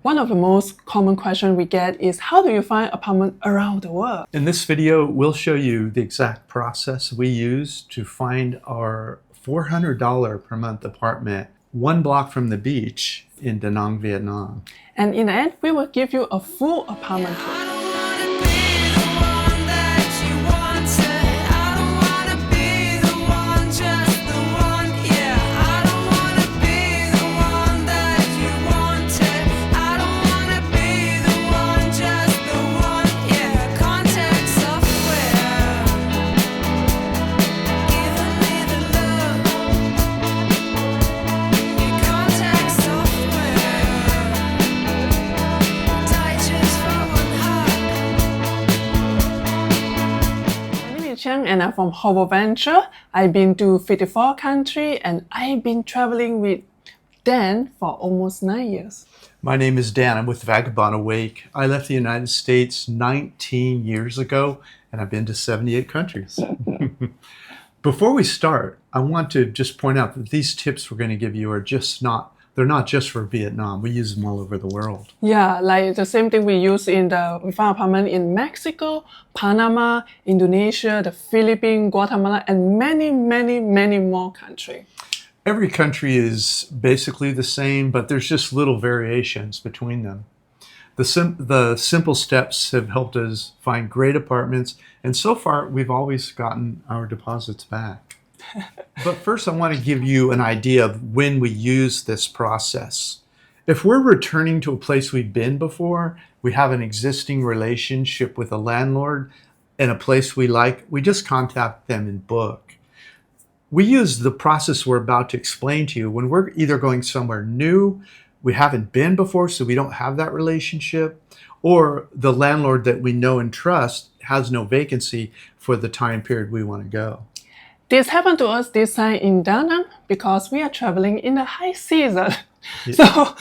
One of the most common questions we get is, how do you find apartment around the world? In this video, we'll show you the exact process we use to find our $400 per month apartment 1 block from the beach in Da Nang, Vietnam. And in the end, we will give you a full apartment tour. And I'm from 𝐕𝐀𝐆𝐷. I've been to 54 countries and I've been traveling with Dan for almost 9 years. My name is Dan. I'm with Vagabond Awake. I left the United States 19 years ago and I've been to 78 countries. Before we start, I want to just point out that these tips we're going to give you are they're not just for Vietnam. We use them all over the world. Yeah, like the same thing we find apartment in Mexico, Panama, Indonesia, the Philippines, Guatemala, and many, many, many more countries. Every country is basically the same, but there's just little variations between them. The simple steps have helped us find great apartments, and so far we've always gotten our deposits back. But first I want to give you an idea of when we use this process. If we're returning to a place we've been before, we have an existing relationship with a landlord and a place we like, we just contact them and book. We use the process we're about to explain to you when we're either going somewhere new, we haven't been before, so we don't have that relationship, or the landlord that we know and trust has no vacancy for the time period we want to go. This happened to us this time in Da Nang because we are traveling in the high season. Yeah. So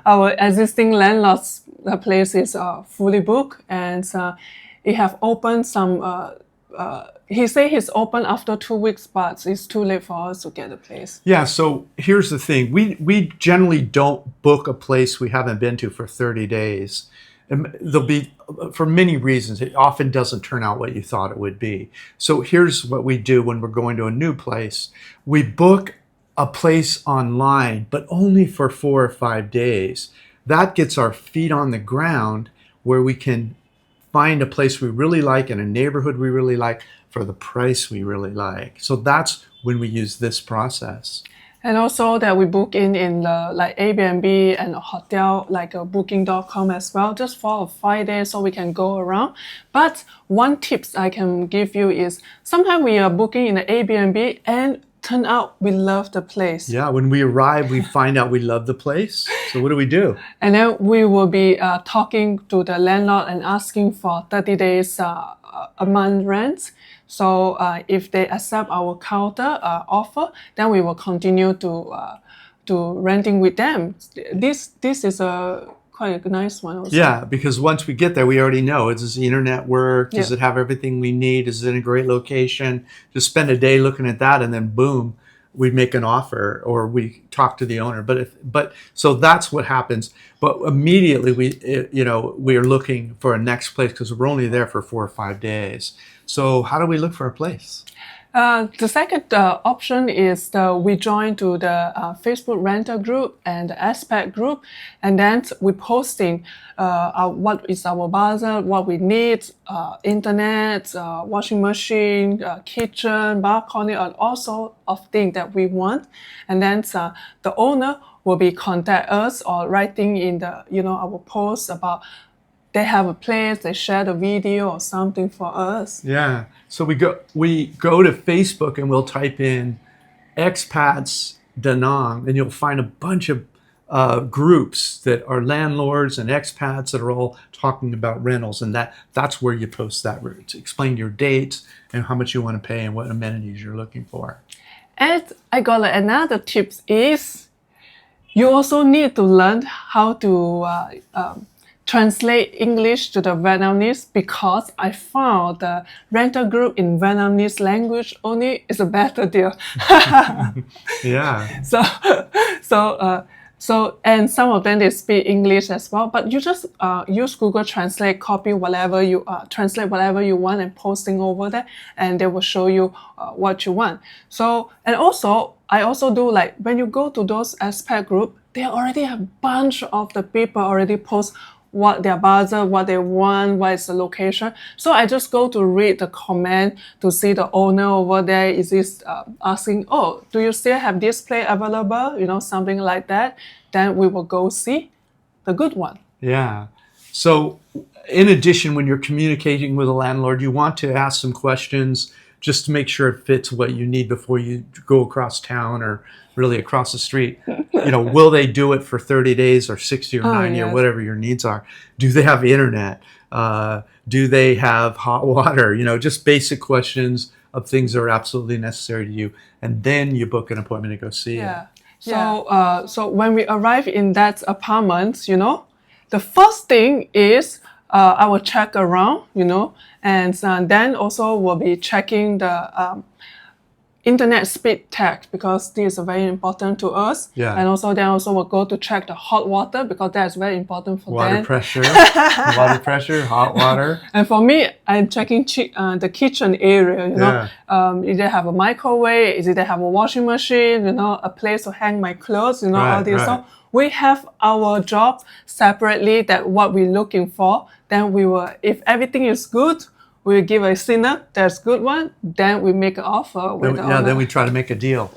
our existing landlord's place are fully booked, and he have opened some, he say he's open after 2 weeks, but it's too late for us to get a place. Yeah, so here's the thing. We generally don't book a place we haven't been to for 30 days. And there'll be, for many reasons, it often doesn't turn out what you thought it would be. So here's what we do when we're going to a new place. We book a place online, but only for 4 or 5 days. That gets our feet on the ground where we can find a place we really like in a neighborhood we really like for the price we really like. So that's when we use this process. And also that we book in the like Airbnb and a hotel like booking.com as well, just for 5 days so we can go around. But one tips I can give you is sometimes we are booking in the Airbnb and turn out we love the place. Yeah, when we arrive, we find out we love the place. So what do we do? And then we will be talking to the landlord and asking for 30 days a month rent. So if they accept our counter offer, then we will continue to renting with them. This is quite a nice one also. Yeah, because once we get there, we already know, does the internet work? Does it have everything we need? Is it in a great location? Just spend a day looking at that, and then boom, we make an offer or we talk to the owner. But so that's what happens. But immediately we are looking for a next place because we're only there for 4 or 5 days. So how do we look for a place? The second option is we join to the Facebook rental group and the expat group, and then we posting what is our budget, what we need, internet, washing machine, kitchen, balcony, and all sorts of things that we want. And then the owner will be contact us or writing in the our post about they have a place, they share the video or something for us. Yeah. So we go to Facebook and we'll type in expats Da Nang, and you'll find a bunch of groups that are landlords and expats that are all talking about rentals, and that's where you post that to explain your dates and how much you want to pay and what amenities you're looking for. And I got another tip is you also need to learn how to translate English to the Vietnamese, because I found the rental group in Vietnamese language only is a better deal. Yeah. So So, and some of them, they speak English as well, but you just use Google Translate, copy whatever you, translate whatever you want and posting over there, and they will show you what you want. So, and also, I also do like, when you go to those expat group, they already have a bunch of the people already post what their budget, what they want, what is the location. So I just go to read the comment to see the owner over there. Is this asking, oh, do you still have this place available? You know, something like that. Then we will go see the good one. Yeah. So in addition, when you're communicating with a landlord, you want to ask some questions just to make sure it fits what you need before you go across town or really across the street. You know, will they do it for 30 days or 60 or 90 or whatever your needs are? Do they have internet? Do they have hot water? You know, just basic questions of things that are absolutely necessary to you. And then you book an appointment to go see it. So, so when we arrive in that apartment, you know, the first thing is I will check around, you know, and then also we'll be checking the internet speed test, because this is very important to us. Yeah. And also then also we'll go to check the hot water, because that's very important for them. Water pressure, hot water. And for me, I'm checking the kitchen area, you know. If they have a microwave, if they have a washing machine, you know, a place to hang my clothes, you know, all these. So we have our job separately, that what we're looking for. Then we will, if everything is good, we give a signal, that's good one, then we make an offer with the owner. Then we try to make a deal.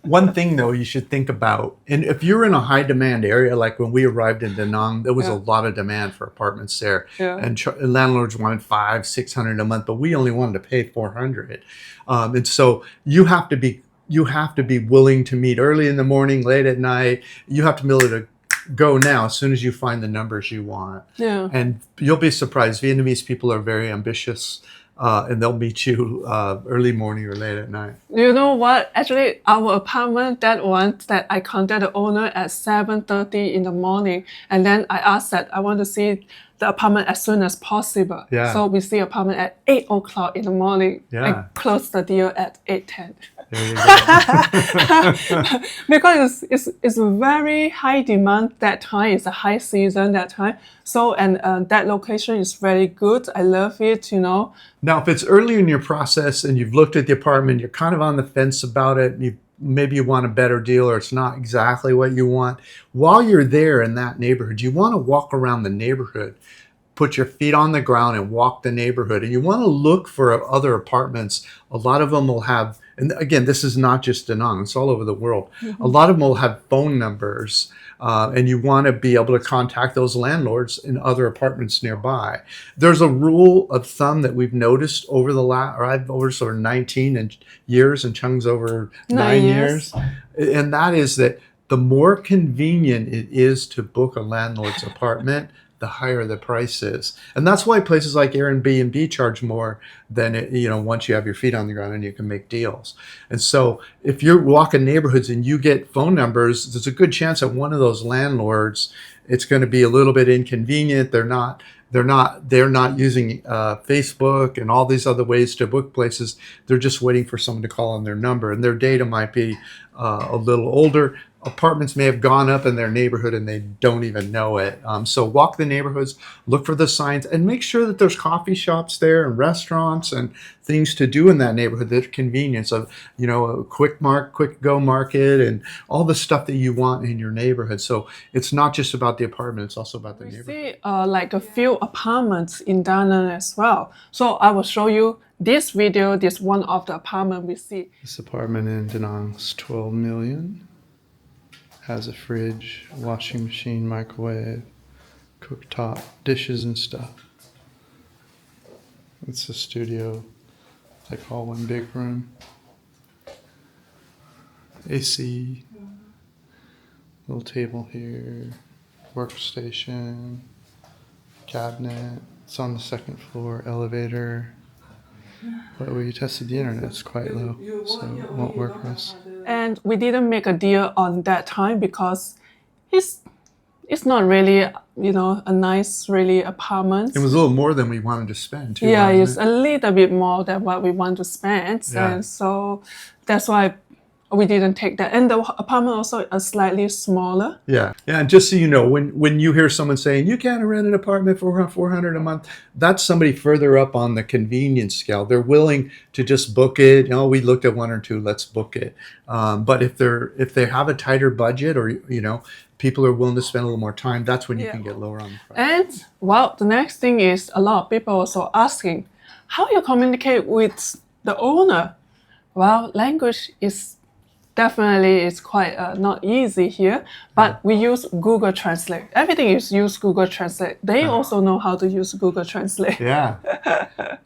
One thing though you should think about, and if you're in a high demand area, like when we arrived in Da Nang, there was a lot of demand for apartments there. And landlords wanted $500-600 a month, but we only wanted to pay $400. And so you have to be willing to meet early in the morning, late at night. You have to be able to go now as soon as you find the numbers you want. And you'll be surprised. Vietnamese people are very ambitious, and they'll meet you early morning or late at night. You know what? Actually, our apartment, that one, that I contacted the owner at 7:30 in the morning, and then I asked that I want to see the apartment as soon as possible. So we see apartment at 8 o'clock in the morning and close the deal at 8:10. There you go. Because it's very high demand that time. It's a high season that time. So, and that location is very good. I love it, you know. Now, if it's early in your process and you've looked at the apartment, you're kind of on the fence about it, and maybe you want a better deal or it's not exactly what you want. While you're there in that neighborhood, you want to walk around the neighborhood, put your feet on the ground and walk the neighborhood. And you want to look for other apartments. A lot of them will have, and again, this is not just Da Nang, it's all over the world. A lot of them will have phone numbers, and you want to be able to contact those landlords in other apartments nearby. There's a rule of thumb that we've noticed over the I've over sort of 19 years, and 𝐁𝐎's over 9 years. And that is that the more convenient it is to book a landlord's apartment, the higher the price is. And that's why places like Airbnb charge more than, you know, once you have your feet on the ground and you can make deals. And so if you're walking neighborhoods and you get phone numbers, there's a good chance that one of those landlords, it's going to be a little bit inconvenient. They're not using Facebook and all these other ways to book places. They're just waiting for someone to call on their number, and their data might be a little older. Apartments may have gone up in their neighborhood and they don't even know it. So walk the neighborhoods, look for the signs, and make sure that there's coffee shops there and restaurants and things to do in that neighborhood. The convenience of, you know, a quick go market and all the stuff that you want in your neighborhood. So it's not just about the apartment, it's also about the neighborhood. We see like a few apartments in Da Nang as well. So I will show you this video, this one of the apartment we see. This apartment in Da Nang is 12 million. Has a fridge, washing machine, microwave, cooktop, dishes and stuff. It's a studio, they call one big room. AC, little table here, workstation, cabinet. It's on the second floor, elevator. But we tested the internet, it's quite low, so it won't work for us. And we didn't make a deal on that time because it's not really, you know, a nice really apartment. It was a little more than we wanted to spend too. Yeah, it's a little bit more than what we want to spend. And so that's why we didn't take that. And the apartment also is slightly smaller. Yeah. And just so you know, when you hear someone saying, you can't rent an apartment for $400 a month, that's somebody further up on the convenience scale. They're willing to just book it. Oh, we looked at one or two, let's book it. But if they have a tighter budget, or, people are willing to spend a little more time, that's when you can get lower on the price. And, well, the next thing is a lot of people also asking, how you communicate with the owner? Well, language is definitely quite not easy here, but we use Google Translate. Everything is use Google Translate. They also know how to use Google Translate. Yeah.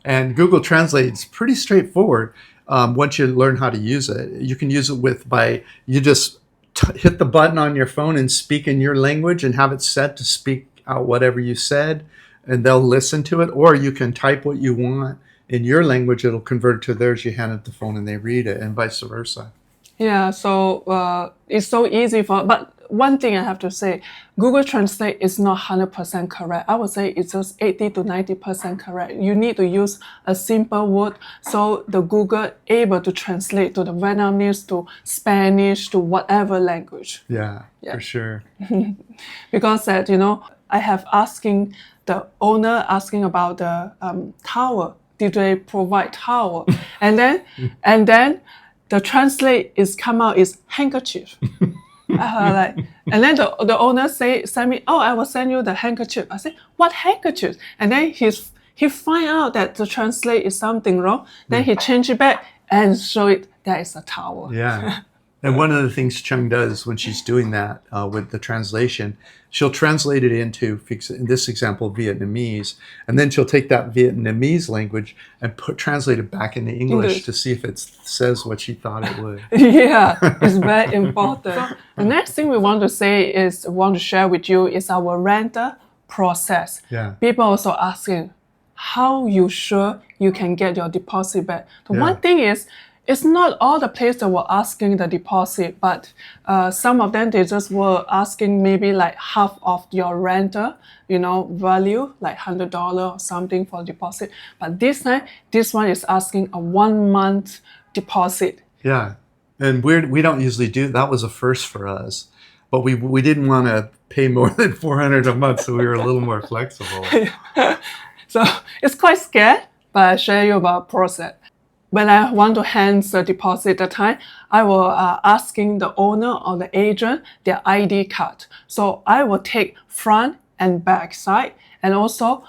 And Google Translate is pretty straightforward. Once you learn how to use it, you can use it you just hit the button on your phone and speak in your language and have it set to speak out whatever you said, and they'll listen to it. Or you can type what you want in your language, it'll convert it to theirs, you hand it the phone and they read it, and vice versa. Yeah, so it's so easy but one thing I have to say, Google Translate is not 100% correct. I would say it's just 80 to 90% correct. You need to use a simple word so the Google able to translate to the Vietnamese, to Spanish, to whatever language. Yeah. For sure. Because that, I have asking the owner about the towel. Did they provide towel? and then the translate come out is handkerchief. And then the owner send me, oh, I will send you the handkerchief. I say, what handkerchief? And then he find out that the translate is something wrong. Then he change it back and show it that is a towel. Yeah. And one of the things 𝐁𝐎 does when she's doing that with the translation, she'll translate it into, in this example, Vietnamese, and then she'll take that Vietnamese language and translate it back into English to see if it says what she thought it would. Yeah, it's very important. The next thing we want to share with you is our rental process. Yeah. People also asking, how you sure you can get your deposit back? The one thing is, it's not all the places that were asking the deposit, but some of them, they just were asking maybe like half of your rental, value, like $100 or something for deposit. But this time, this one is asking a 1 month deposit. Yeah. And we don't usually do, that was a first for us, but we didn't want to pay more than $400 a month, so we were a little more flexible. So it's quite scared, but I'll share you about process. When I want to hand the deposit that time, I will asking the owner or the agent their ID card. So I will take front and back side, and also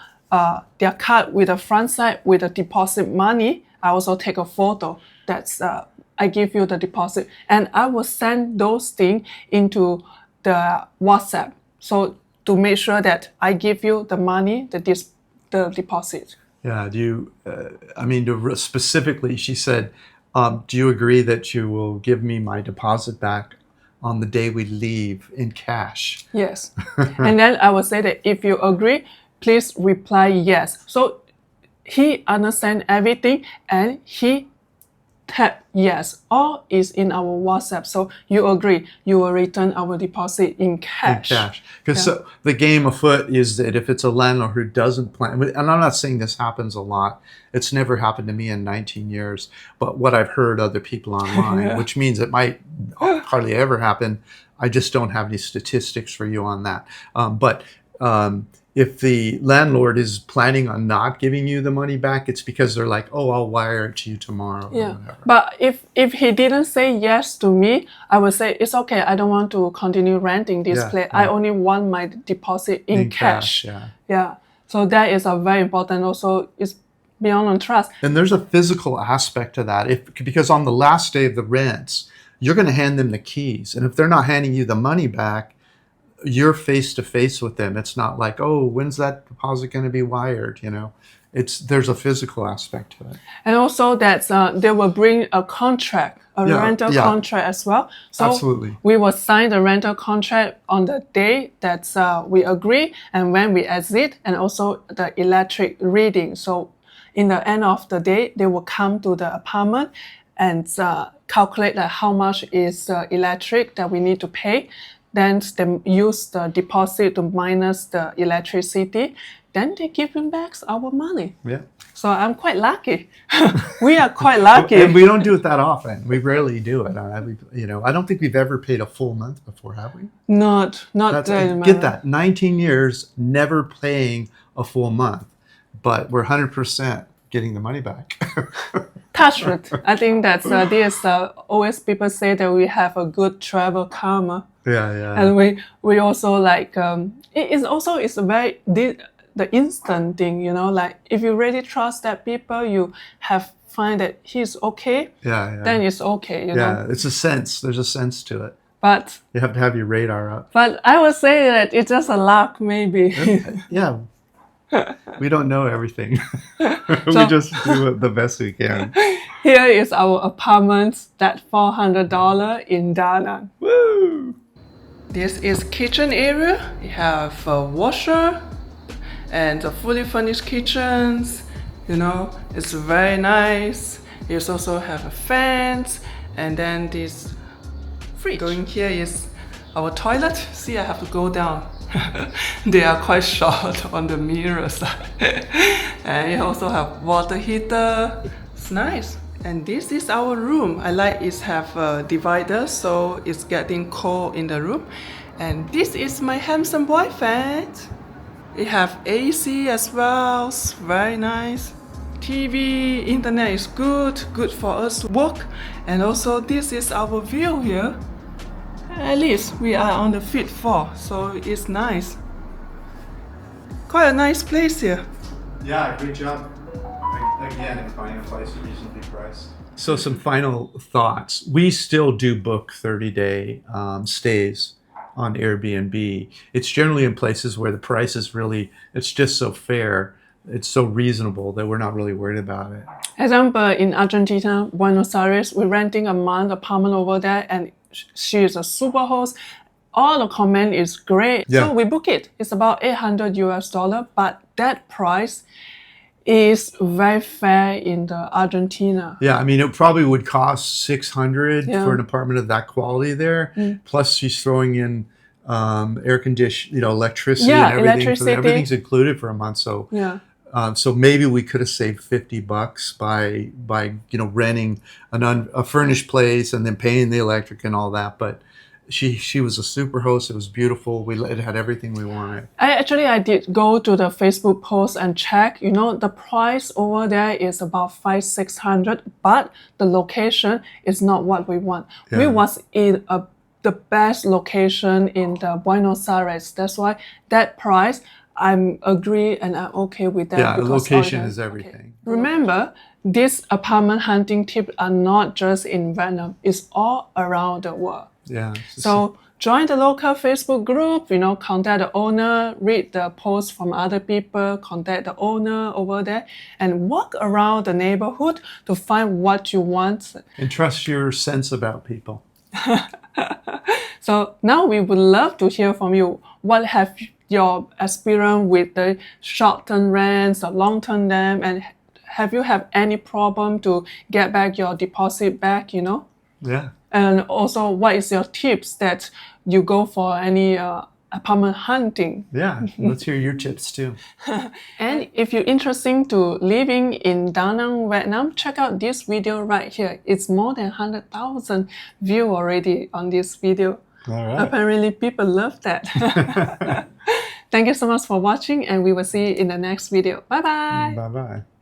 their card with the front side with the deposit money. I also take a photo. That's I give you the deposit, and I will send those things into the WhatsApp. So to make sure that I give you the money, the deposit. Yeah, specifically, she said, do you agree that you will give me my deposit back on the day we leave in cash? Yes. And then I will say that if you agree, please reply yes. So he understands everything and he tap yes. All is in our WhatsApp. So you agree, you will return our deposit in cash. In cash. Because so the game afoot is that if it's a landlord who doesn't plan, and I'm not saying this happens a lot, it's never happened to me in 19 years, but what I've heard other people online, which means it might hardly ever happen. I just don't have any statistics for you on that. But if the landlord is planning on not giving you the money back, it's because they're like, oh, I'll wire it to you tomorrow. Yeah. But if he didn't say yes to me, I would say, it's okay. I don't want to continue renting this place. I only want my deposit in cash. Yeah. So that is a very important. Also, it's beyond on trust. And there's a physical aspect to that. Because on the last day of the rents, you're going to hand them the keys. And if they're not handing you the money back, you're face to face with them. It's not like, oh, when's that deposit going to be wired? There's a physical aspect to it. And also that they will bring a contract, rental contract as well. So absolutely. We will sign the rental contract on the day that we agree and when we exit, and also the electric reading. So in the end of the day, they will come to the apartment and calculate how much is electric that we need to pay. Then they use the deposit to minus the electricity then they give him back our money. Yeah. So I'm quite lucky. We are quite lucky. And we don't do it that often. We rarely do it. I don't think we've ever paid a full month before, have we? Not Get that. 19 years never paying a full month, but we're 100% getting the money back. Touch wood. I think that's always people say that we have a good travel karma. Yeah. And we also like it's a very the instant thing, like if you really trust that people, you have find that he's okay. Yeah. Then it's okay. Yeah, it's a sense. There's a sense to it. But you have to have your radar up. But I would say that it's just a luck, maybe. Yeah. We don't know everything. We just do it the best we can. Here is our apartment, that $400 in Da Nang. Woo! This is kitchen area. You have a washer and a fully furnished kitchens. It's very nice. You also have a fence, and then this fridge. Going here is our toilet. See, I have to go down. They are quite short on the mirror side. And you also have water heater. It's nice. And this is our room. I like it have a divider, so it's getting cold in the room. And this is my handsome boyfriend. It have AC as well. It's very nice. TV, internet is good for us to work. And also this is our view here. At least we are on the 5th floor, so it's nice. Quite a nice place here. Yeah, great job. Again, in finding a place reasonably priced. So some final thoughts. We still do book 30-day stays on Airbnb. It's generally in places where the price is really, it's just so fair. It's so reasonable that we're not really worried about it. Example, in Argentina, Buenos Aires, we're renting a month apartment over there, and she is a super host. All the comment is great. Yeah. So we book it. It's about $800, but that price is very fair in the Argentina. Yeah, I mean, it probably would cost $600 for an apartment of that quality there. Plus, she's throwing in air conditioning, electricity and everything. Electricity. Everything's included for a month. So so maybe we could have saved $50 by renting a furnished place and then paying the electric and all that. But she was a super host. It was beautiful. It had everything we wanted. I did go to the Facebook post and check. The price over there is about $500-600, but the location is not what we want. Yeah. We was in the best location in the Buenos Aires. That's why that price, I'm agree and I'm okay with that. Yeah, the location is everything. Okay. Remember, these apartment hunting tips are not just in Vietnam. It's all around the world. Yeah. So join the local Facebook group, contact the owner, read the posts from other people, contact the owner over there, and walk around the neighborhood to find what you want. And trust your sense about people. So now we would love to hear from you. What have your experience with the short-term rents or long-term rent, and have you had any problem to get back your deposit back, Yeah. And also, what is your tips that you go for any apartment hunting? Yeah, let's hear your tips too. And if you're interested to living in Da Nang, Vietnam, check out this video right here. It's more than 100,000 views already on this video. All right. Apparently, people love that. Thank you so much for watching, and we will see you in the next video. Bye-bye. Bye-bye.